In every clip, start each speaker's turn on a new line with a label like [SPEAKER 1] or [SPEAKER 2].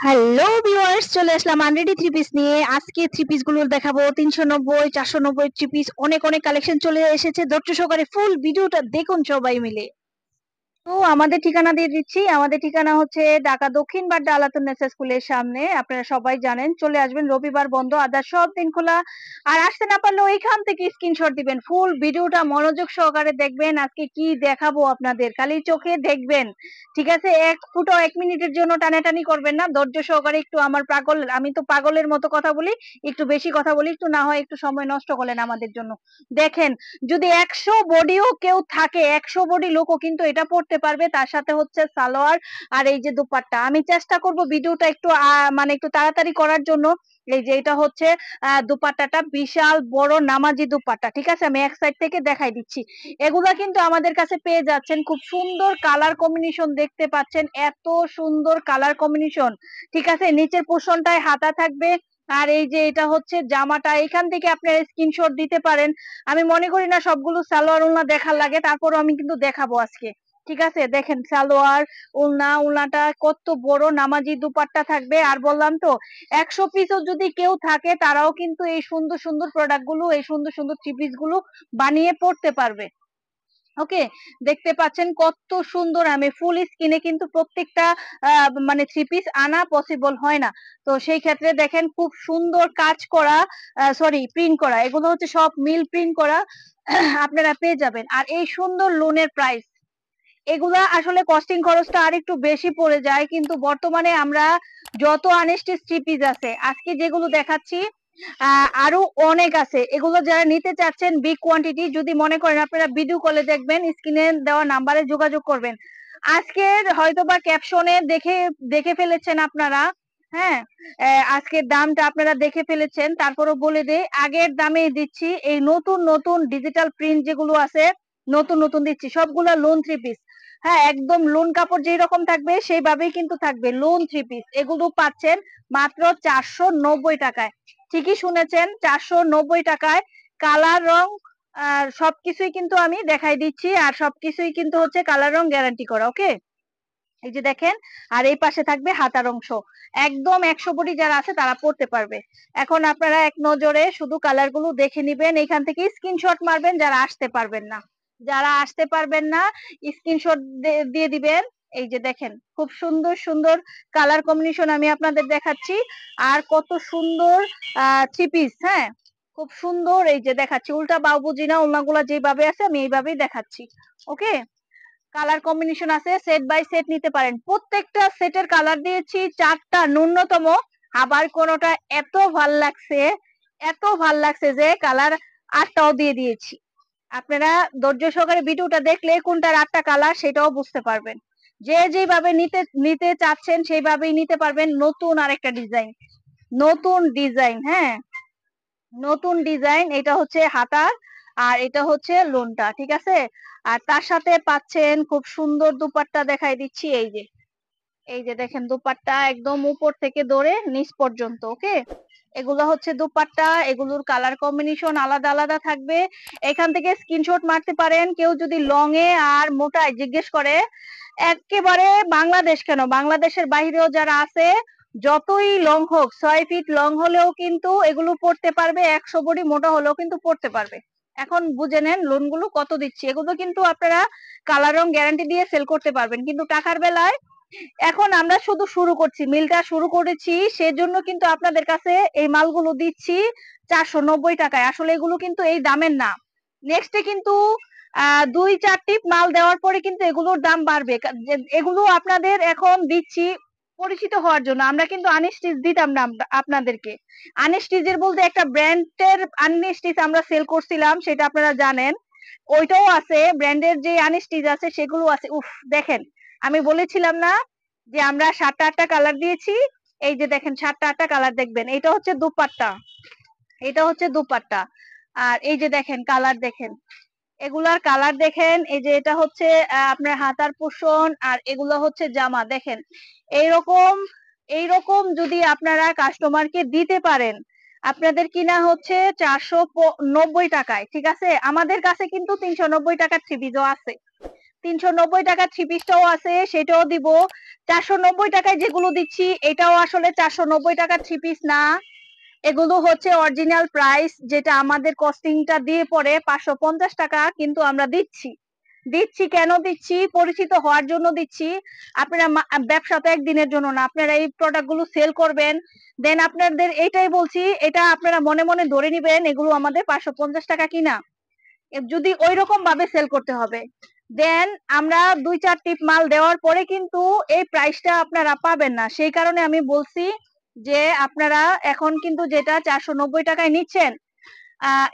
[SPEAKER 1] Hello viewers, চলে আসলাম unready three piece নিয়ে। আজকে থ্রি পিস গুলো দেখাবো 390, 490 থ্রি পিস। অনেক অনেক কালেকশন চলে এসেছে। ধৈর্য সহকারে ফুল ভিডিওটা দেখুন সবাই মিলে। তো আমাদের ঠিকানা দিয়ে দিচ্ছি। আমাদের ঠিকানা হচ্ছে ঢাকা দক্ষিণ বাড্ডা আলাতুন্নেসা স্কুলের সামনে। আপনারা সবাই জানেন, চলে আসবেন। রবিবার বন্ধ, আদার সব দিন খোলা। আর আসতে না পারলে ওইখান থেকে স্ক্রিনশট দিবেন। ফুল ভিডিওটা মনোযোগ সহকারে দেখবেন। আজকে কি দেখাবো আপনাদের, খালি চোখে দেখবেন। ঠিক আছে? এক ফুটও 1 মিনিটের জন্য টানাটানি করবেন না। ধৈর্য সহকারে একটু আমি তো পাগলের মতো কথা বলি, একটু বেশি কথা বলি, একটু না হয় একটু সময় নষ্ট করলেন আমাদের জন্য। দেখেন, যদি 100 বডিও কেউ থাকে, 100 বডি লোকও কিন্তু এটা পড়তে পারবে। তার সাথে হচ্ছে সালোয়ার আর এই যে দুপাট্টা। আমি চেষ্টা করব ভিডিওটা একটু মানে একটু তাড়াতাড়ি করার জন্য। এই যে এটা হচ্ছে দুপাট্টাটা বিশাল বড় নামাজি দুপাট্টা। ঠিক আছে? আমি এক সাইড থেকে দেখাই দিচ্ছি। এগুলা কিন্তু আমাদের কাছে পেয়ে যাচ্ছেন। খুব সুন্দর কালার কম্বিনেশন দেখতে পাচ্ছেন। এত সুন্দর কালার কম্বিনেশন। ঠিক আছে? নিচের পোরশনটায় হাতা থাকবে। আর এই যে এটা হচ্ছে জামাটা, এখান থেকে আপনারা স্ক্রিনশট দিতে পারেন। আমি মনে করি না সবগুলো সালোয়ার ওড়না দেখার লাগে, তারপরও আমি কিন্তু দেখাবো আজকে। ঠিক আছে? দেখেন সালোয়ার, ওড়নাটা কত বড় নামাজি দুপাট্টা থাকবে। আর বললাম তো, 100 পিসও যদি কেউ থাকে তারাও কিন্তু এই সুন্দর সুন্দর প্রোডাক্ট গুলো, এই সুন্দর সুন্দর থ্রি পিস গুলো বানিয়ে পড়তে পারবে। ওকে, দেখতে পাচ্ছেন কত সুন্দর। আমি ফুল স্ক্রিনে কিন্তু প্রত্যেকটা মানে থ্রি পিস আনা পসিবল হয় না। তো সেই ক্ষেত্রে দেখেন খুব সুন্দর কাজ করা, সরি প্রিন্ট করা, এগুলো হচ্ছে সব মিল প্রিন্ট করা। আপনারা পেয়ে যাবেন। আর এই সুন্দর লোনের প্রাইস, এগুলা আসলে কস্টিং খরচটা আরেকটু বেশি পড়ে যায়, কিন্তু বর্তমানে আমরা যত আনস্টিচ থ্রি পিস আছে আজকে যেগুলো দেখাচ্ছি, আরো অনেক আছে। এগুলো যারা নিতে চাচ্ছেন বিগ কোয়ান্টিটি, যদি মনে করেন আপনারা ভিডিও কলে দেখবেন, স্ক্রিনে দেওয়া নাম্বারে যোগাযোগ করবেন। আজকের হয়তোবা ক্যাপশনে দেখে দেখে ফেলেছেন আপনারা। হ্যাঁ, আজকের দামটা আপনারা দেখে ফেলেছেন, তারপরও বলে দেই আগের দামেই দিচ্ছি। এই নতুন নতুন ডিজিটাল প্রিন্ট যেগুলো আছে, নতুন নতুন দিচ্ছি সবগুলা লোন থ্রি পিস। হ্যাঁ, একদম লোন কাপড় যেই রকম থাকবে সেইভাবেই কিন্তু থাকবে লোন থ্রি পিস। এগুলো পাচ্ছেন মাত্র 490 টাকায়। ঠিকই শুনেছেন, 490 টাকায়। কালার রং আর সবকিছুই কিন্তু আমি দেখাই দিচ্ছি। আর সবকিছুই কিন্তু হচ্ছে কালার রং গ্যারান্টি করা। ওকে, এই যে দেখেন। আর এই পাশে থাকবে হাতার অংশ। একদম 100 বডি যারা আছে তারা পড়তে পারবে। এখন আপনারা এক নজরে শুধু কালার গুলো দেখে নিবেন, এখান থেকে স্ক্রিনশট মারবেন যারা আসতে পারবেন না। যারা আসতে পারবেন না, স্ক্রিনশট দিয়ে দিবেন। এই যে দেখেন, খুব সুন্দর সুন্দর কালার কম্বিনেশন আমি আপনাদের দেখাচ্ছি। আর কত সুন্দর থ্রি পিস। হ্যাঁ, খুব সুন্দর। এই যে দেখাচ্ছি, উল্টা বাউবুজি না, ওনাগুলা যেভাবে আছে আমি এইভাবেই দেখাচ্ছি। ওকে, কালার কম্বিনেশন আছে, সেট বাই সেট নিতে পারেন। প্রত্যেকটা সেটের কালার দিয়েছি 4টা ন্যূনতম। আবার কোনোটা এত ভাল লাগছে, এত ভাল লাগছে যে কালার 8টাও দিয়ে দিয়েছি। আপনারা ধৈর্য সহকারে ভিডিওটা দেখলে কোনটার 8টা কালার সেটাও বুঝতে পারবেন। যে যেভাবে নিতে নিতে চাচ্ছেন সেইভাবেই নিতে পারবেন। নতুন আরেকটা ডিজাইন, নতুন ডিজাইন। হ্যাঁ, নতুন ডিজাইন। এটা হচ্ছে হাতা আর এটা হচ্ছে লোনটা। ঠিক আছে? আর তার সাথে পাচ্ছেন খুব সুন্দর দুপাট্টা, দেখাই দিচ্ছি। এই যে, এই যে দেখেন দুপাট্টা একদম উপর থেকে ধরে নিচ পর্যন্ত। ওকে, এগুলো হচ্ছে দুপাট্টা। এগুলোর কালার কম্বিনেশন আলাদা আলাদা থাকবে। এখান থেকে স্ক্রিনশট মারতে পারেন। কেউ যদি লং এ আর মোটায় জিজ্ঞেস করে, একেবারে বাংলাদেশ কেন, বাংলাদেশের বাইরেও যারা আছে, যতই লং হোক, 6 ফিট লং হলেও কিন্তু এগুলো পড়তে পারবে। 100 বডি মোটা হলেও কিন্তু পড়তে পারবে। এখন বুঝে নেন লোন গুলো কত দিচ্ছি। এগুলো কিন্তু আপনারা কালার রং গ্যারান্টি দিয়ে সেল করতে পারবেন, কিন্তু টাকার বেলায় এখন আমরা শুধু শুরু করছি, মিলটা শুরু করেছি, সেজন্য কিন্তু আপনাদের কাছে এই মালগুলো দিচ্ছি 490 টাকায়। আসলে এগুলো কিন্তু এই দামের না। নেক্সটে কিন্তু 2-4 টিপ মাল দেওয়ার পরে কিন্তু এগুলোর দাম বাড়বে। এগুলো আপনাদের এখন দিচ্ছি পরিচিত হওয়ার জন্য। আমরা কিন্তু আনস্টিচ দিতাম না আপনাদেরকে। আনস্টিচের বলতে একটা ব্র্যান্ডের আনস্টিচ আমরা সেল করছিলাম, সেটা আপনারা জানেন। ওইটাও আছে, ব্র্যান্ডের যে আনস্টিচ আছে সেগুলো আছে। উফ, দেখেন, আমি বলেছিলাম না যে আমরা 7টা 8টা কালার দিয়েছি। এই যে দেখেন 7টা 8টা কালার দেখবেন। এটা হচ্ছে দুপাট্টা, এটা হচ্ছে দুপাট্টা। আর এই যে দেখেন কালার দেখেন, এগুলার কালার দেখেন। এই যে এটা হচ্ছে আপনার হাতার পোষণ, আর এগুলো হচ্ছে জামা। দেখেন, এইরকম এইরকম যদি আপনারা কাস্টমারকে দিতে পারেন, আপনাদের কিনা হচ্ছে 490 টাকায়। ঠিক আছে? আমাদের কাছে কিন্তু 390 টাকার থ্রি পিসও আছে। 390 টাকা থ্রি পিসটাও আছে, সেটাও দিব। 490 টাকায় যেগুলো দিচ্ছি এটাও আসলে 490 টাকা থ্রি পিস না, এগুলো হচ্ছে অরিজিনাল প্রাইস, যেটা আমাদের কস্টিংটা দিয়ে পরে 550 টাকা কিন্তু আমরা দিচ্ছি। কেন দিচ্ছি? পরিচিত হওয়ার জন্য দিচ্ছি। আপনারা ব্যবসা তো একদিনের জন্য না, আপনারা এই প্রোডাক্ট গুলো সেল করবেন, দেন আপনাদের এইটাই বলছি, এটা আপনারা মনে মনে ধরে নিবেন এগুলো আমাদের 550 টাকা কিনা, যদি ওই রকম ভাবে সেল করতে হবে। দেন আমরা 2-4 টিপ মাল দেওয়ার পরে কিন্তু এই প্রাইসটা আপনারা পাবেন না। সেই কারণে আমি বলছি যে আপনারা এখন কিন্তু যেটা 490 টাকায় নিচ্ছেন,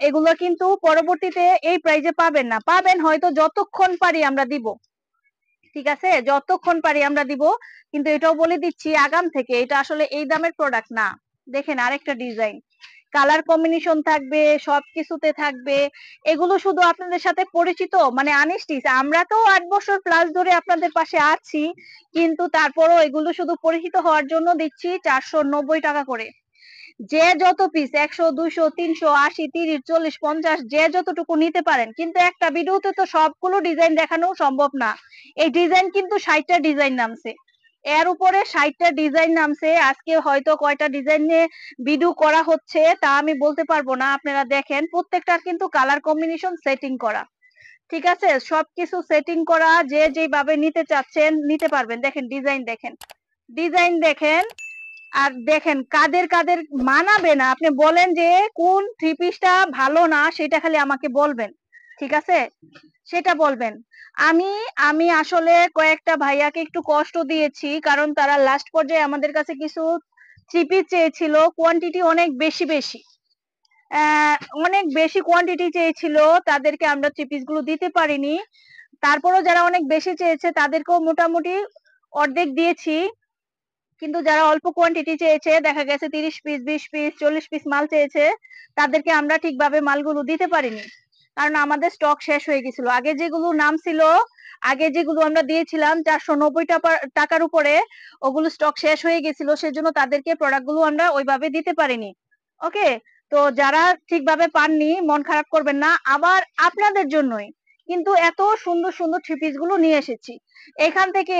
[SPEAKER 1] এগুলো কিন্তু পরবর্তীতে এই প্রাইজে পাবেন না, পাবেন হয়তো যতক্ষণ পারি আমরা দিব, ঠিক আছে, যতক্ষণ পারি আমরা দিব। কিন্তু এটাও বলে দিচ্ছি আগাম থেকে, এটা আসলে এই দামের প্রোডাক্ট না। দেখেন আরেকটা ডিজাইন, কালার কম্বিনেশন থাকবে, সবকিছুতে থাকবে, এগুলো শুধু আপনাদের সাথে পরিচিত, মানে আনিস্টিস, আমরা তো 8 বছর প্লাস ধরে আপনাদের পাশে আছি, কিন্তু তারপরও এগুলো শুধু পরিচিত হওয়ার জন্য দিচ্ছি 490 টাকা করে। যে যত পিস 100, 200, 300, 80, 30, 40, 50 যে যতটুকু নিতে পারেন, কিন্তু একটা ভিডিওতে তো সবগুলো ডিজাইন দেখানো সম্ভব না। এই ডিজাইন কিন্তু 60টা ডিজাইন নামছে, এর উপরে 60টা ডিজাইন নামছে। আজকে হয়তো কয়টা ডিজাইন নিয়ে ভিডিও করা হচ্ছে তা আমি বলতে পারবো না। আপনারা দেখেন প্রত্যেকটার কিন্তু কালার কম্বিনেশন সেটিং করা, ঠিক আছে, সবকিছু সেটিং করা, যে যেভাবে নিতে চাচ্ছেন নিতে পারবেন। দেখেন ডিজাইন দেখেন, ডিজাইন দেখেন, আর দেখেন কাদের কাদের মানাবে না, আপনি বলেন যে কোন থ্রি পিসটা ভালো না, সেটা খালি আমাকে বলবেন, ঠিক আছে, সেটা বলবেন। আমি আমি আসলে কয়েকটা ভাইয়াকে একটু কষ্ট দিয়েছি, কারণ তারা লাস্ট পর্যায়ে আমাদের কাছে কিছু থ্রি পিস চেয়েছিল, কোয়ান্টিটি অনেক বেশি বেশি, অনেক বেশি কোয়ান্টিটি চেয়েছিল, তাদেরকে আমরা থ্রি পিস গুলো দিতে পারিনি। তারপরও যারা অনেক বেশি চেয়েছে তাদেরকেও মোটামুটি অর্ধেক দিয়েছি, কিন্তু যারা অল্প কোয়ান্টিটি চেয়েছে, দেখা গেছে 30 পিস, 20 পিস, 40 পিস মাল চেয়েছে, তাদেরকে আমরা ঠিকভাবে মালগুলো দিতে পারিনি, কারণ আমাদের স্টক শেষ হয়ে গেছিল। আগে যেগুলো নাম ছিল, আগে যেগুলো আমরা দিয়েছিলাম 490 টাকার উপরে, ওগুলো স্টক শেষ হয়ে গেছিল, সেজন্য তাদেরকে প্রোডাক্ট গুলো আমরা ওইভাবে দিতে পারিনি। ওকে, তো যারা ঠিকভাবে পাননি মন খারাপ করবেন না, আবার আপনাদের জন্যই কিন্তু এত সুন্দর সুন্দর থ্রি পিস গুলো নিয়ে এসেছি। এখান থেকে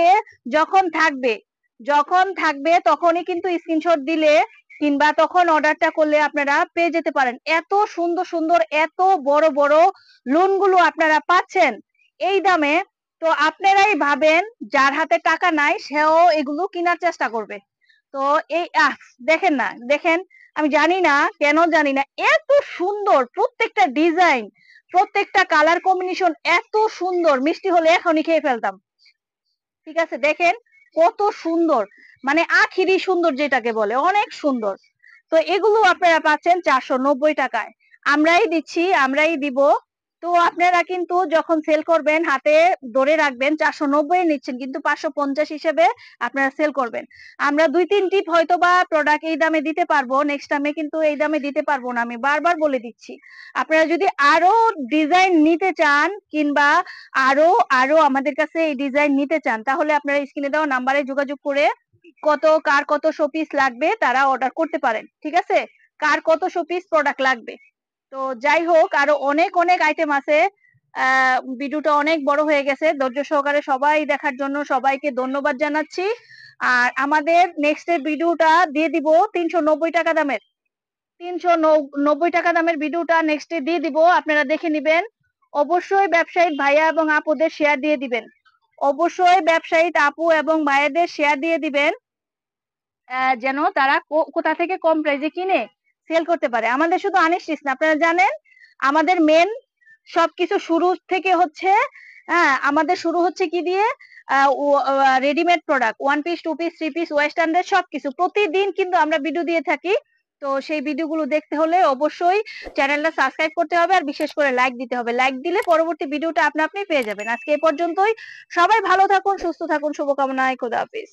[SPEAKER 1] যখন থাকবে তখনই কিন্তু স্ক্রিনশট দিলে কিংবা তখন অর্ডারটা করলে আপনারা পেয়ে যেতে পারেন। এত সুন্দর সুন্দর, এত বড় বড় লোন গুলো আপনারা পাচ্ছেন এই দামে। তো আপনারাই ভাবেন, যার হাতে টাকা নাই সেও এগুলো কেনার চেষ্টা করবে। তো এই দেখেন না, দেখেন, আমি জানি না কেন, জানি না, এত সুন্দর প্রত্যেকটা ডিজাইন, প্রত্যেকটা কালার কম্বিনেশন এত সুন্দর, মিষ্টি হলে এখনই খেয়ে ফেলতাম, ঠিক আছে, দেখেন কত সুন্দর, মানে আখিরি সুন্দর যেটাকে বলে, অনেক সুন্দর। তো এগুলো আপনারা পাচ্ছেন 490 টাকায়, আমরাই দিচ্ছি, আমরাই দিব। তো আপনারা কিন্তু যখন সেল করবেন হাতে ধরে রাখবেন 490 নিচ্ছেন, কিন্তু 550 হিসেবে আপনারা সেল করবেন। আমরা 2-3 টিপ হয়তো বা প্রোডাক্ট এই দামে দিতে পারবো, নেক্সট টাইমে কিন্তু এই দামে দিতে পারবো না, আমি বারবার বলে দিচ্ছি। আপনারা যদি আরো ডিজাইন নিতে চান কিংবা আরো আরো আমাদের কাছে এই ডিজাইন নিতে চান, তাহলে আপনারা স্ক্রিনে দেওয়া নাম্বারে যোগাযোগ করে কার কত শো পিস লাগবে তারা অর্ডার করতে পারেন, ঠিক আছে, কার কত শো পিস প্রোডাক্ট লাগবে। তো যাই হোক, আরো অনেক অনেক আইটেম আছে। ভিডিওটা অনেক বড় হয়ে গেছে, ধৈর্য সহকারে সবাই দেখার জন্য সবাইকে ধন্যবাদ জানাচ্ছি। আর আমাদের নেক্সট এর ভিডিওটা দিয়ে দিব 390 টাকা দামের, 390 টাকা দামের ভিডিওটা নেক্সট দিয়ে দিব, আপনারা দেখে নিবেন। অবশ্যই ব্যবসায়িক ভাইয়া এবং আপুদের শেয়ার দিয়ে দিবেন, অবশ্যই ব্যবসায়িক আপু এবং ভাইয়াদের শেয়ার দিয়ে দিবেন, যেন তারা কোথা থেকে কম প্রাইসে কিনে সেল করতে পারে। আমাদের শুধু আনিস্টিস না, আপনারা জানেন আমাদের মেন সবকিছু শুরু থেকে হচ্ছে, আমাদের শুরু হচ্ছে কি দিয়ে, readymade product, 1 piece, 2 piece, 3 piece, ওয়েস্টার্নের সবকিছু প্রতিদিন কিন্তু আমরা ভিডিও দিয়ে থাকি। তো সেই ভিডিওগুলো দেখতে হলে অবশ্যই চ্যানেলটা সাবস্ক্রাইব করতে হবে, আর বিশেষ করে লাইক দিতে হবে, লাইক দিলে পরবর্তী ভিডিওটা আপনি পেয়ে যাবেন। আজকে এই পর্যন্তই, সবাই ভালো থাকুন, সুস্থ থাকুন, শুভকামনায়, খোদা হাফেজ।